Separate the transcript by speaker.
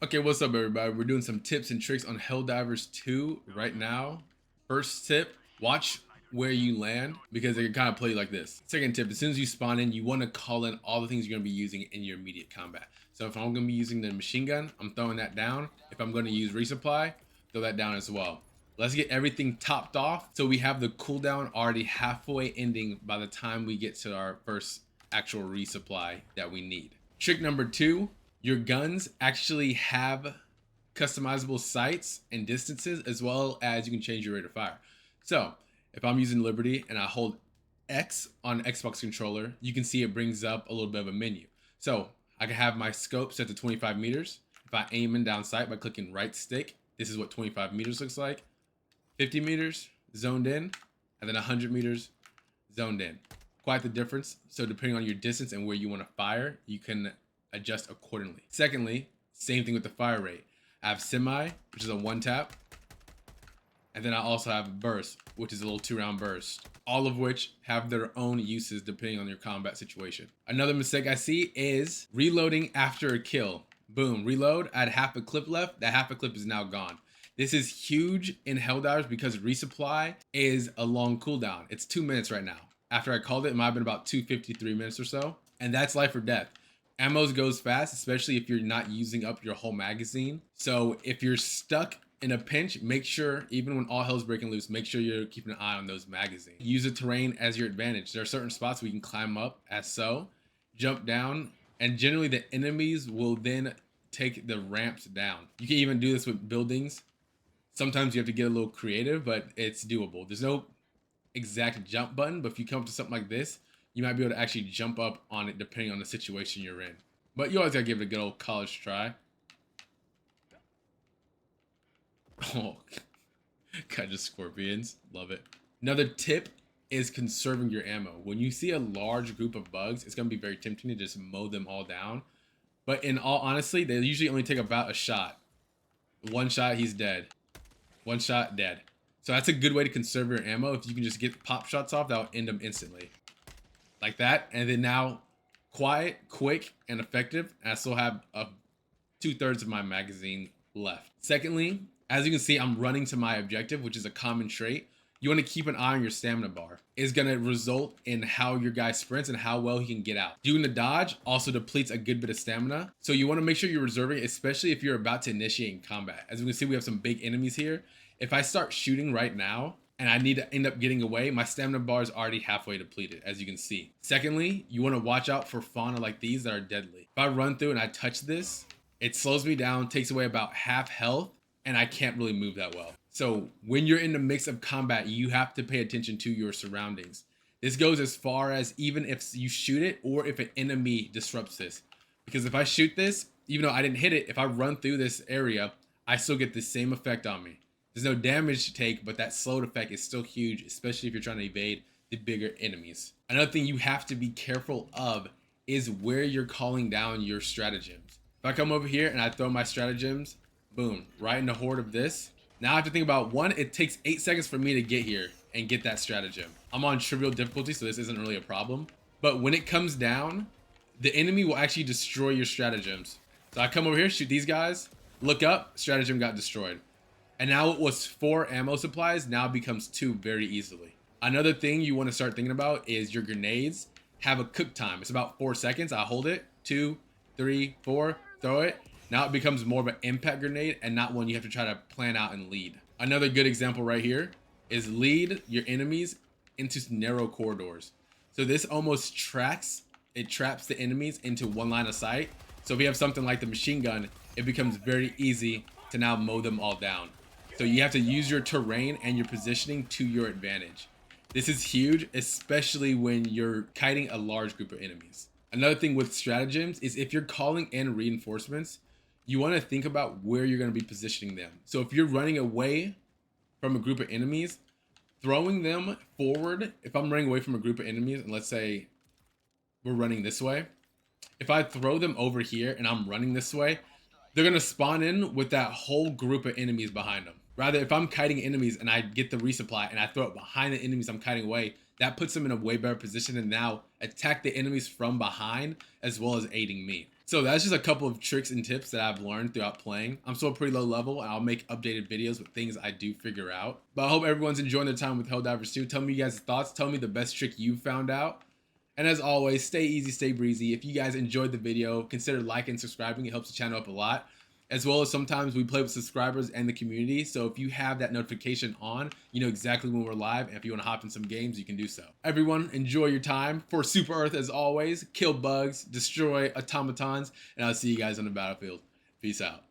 Speaker 1: Okay, what's up, everybody? We're doing some tips and tricks on Helldivers 2 right now. First tip, watch where you land because it can kind of play like this. Second tip, as soon as you spawn in, you want to call in all the things you're going to be using in your immediate combat. So if I'm going to be using the machine gun, I'm throwing that down. If I'm going to use resupply, throw that down as well. Let's get everything topped off so we have the cooldown already halfway ending by the time we get to our first actual resupply that we need. Trick number 2, your guns actually have customizable sights and distances, as well as you can change your rate of fire. So if I'm using Liberty and I hold X on Xbox controller, you can see it brings up a little bit of a menu. So I can have my scope set to 25 meters. If I aim in down sight by clicking right stick, this is what 25 meters looks like. 50 meters zoned in, and then 100 meters zoned in. Quite the difference. So depending on your distance and where you want to fire, you can adjust accordingly. Secondly, same thing with the fire rate. I have semi, which is a 1-tap, and then I also have burst, which is a little 2-round burst, all of which have their own uses depending on your combat situation. Another mistake I see is reloading after a kill. Boom, reload, I had half a clip left, that half a clip is now gone. This is huge in Helldivers because resupply is a long cooldown. It's 2 minutes right now. After I called it, it might have been about 253 minutes or so, and that's life or death. Ammos goes fast, especially if you're not using up your whole magazine. So if you're stuck in a pinch, make sure, even when all hell's breaking loose, make sure you're keeping an eye on those magazines. Use the terrain as your advantage. There are certain spots we can climb up as so, jump down, and generally the enemies will then take the ramps down. You can even do this with buildings. Sometimes you have to get a little creative, but it's doable. There's no exact jump button, but if you come up to something like this, you might be able to actually jump up on it depending on the situation you're in. But you always gotta give it a good old college try. Oh, kind of scorpions. Love it. Another tip is conserving your ammo. When you see a large group of bugs, it's gonna be very tempting to just mow them all down. But in all honesty, they usually only take about a shot. One shot, he's dead. One shot, dead. So that's a good way to conserve your ammo. If you can just get pop shots off, that'll end them instantly. Like that, and then now quiet, quick, and effective. And I still have 2/3 of my magazine left. Secondly, as you can see, I'm running to my objective, which is a common trait. You want to keep an eye on your stamina bar. It's going to result in how your guy sprints and how well he can get out. Doing the dodge also depletes a good bit of stamina. So you want to make sure you're reserving, especially if you're about to initiate in combat. As you can see, we have some big enemies here. If I start shooting right now, and I need to end up getting away, my stamina bar is already halfway depleted, as you can see. Secondly, you want to watch out for fauna like these that are deadly. If I run through and I touch this, it slows me down, takes away about half health, and I can't really move that well. So when you're in the mix of combat, you have to pay attention to your surroundings. This goes as far as even if you shoot it or if an enemy disrupts this. Because if I shoot this, even though I didn't hit it, if I run through this area, I still get the same effect on me. There's no damage to take, but that slowed effect is still huge, especially if you're trying to evade the bigger enemies. Another thing you have to be careful of is where you're calling down your stratagems. If I come over here and I throw my stratagems, boom, right in the horde of this. Now I have to think about, one, it takes 8 seconds for me to get here and get that stratagem. I'm on trivial difficulty, so this isn't really a problem. But when it comes down, the enemy will actually destroy your stratagems. So I come over here, shoot these guys, look up, stratagem got destroyed. And now it was 4 ammo supplies, now becomes 2 very easily. Another thing you want to start thinking about is your grenades have a cook time. It's about 4 seconds. I hold it, 2, 3, 4, throw it. Now it becomes more of an impact grenade and not one you have to try to plan out and lead. Another good example right here is lead your enemies into narrow corridors. So this almost traps the enemies into one line of sight. So if you have something like the machine gun, it becomes very easy to now mow them all down. So you have to use your terrain and your positioning to your advantage. This is huge, especially when you're kiting a large group of enemies. Another thing with stratagems is if you're calling in reinforcements, you want to think about where you're going to be positioning them. So if you're running away from a group of enemies, throwing them forward, if I'm running away from a group of enemies, and let's say we're running this way, if I throw them over here and I'm running this way, they're going to spawn in with that whole group of enemies behind them. Rather, if I'm kiting enemies and I get the resupply and I throw it behind the enemies I'm kiting away, that puts them in a way better position and now attack the enemies from behind as well as aiding me. So that's just a couple of tricks and tips that I've learned throughout playing. I'm still pretty low level, and I'll make updated videos with things I do figure out. But I hope everyone's enjoying their time with Helldivers 2. Tell me you guys' thoughts. Tell me the best trick you found out. And as always, stay easy, stay breezy. If you guys enjoyed the video, consider liking and subscribing. It helps the channel up a lot. As well as sometimes we play with subscribers and the community. So if you have that notification on, you know exactly when we're live. And if you want to hop in some games, you can do so. Everyone, enjoy your time. For Super Earth, as always, kill bugs, destroy automatons, and I'll see you guys on the battlefield. Peace out.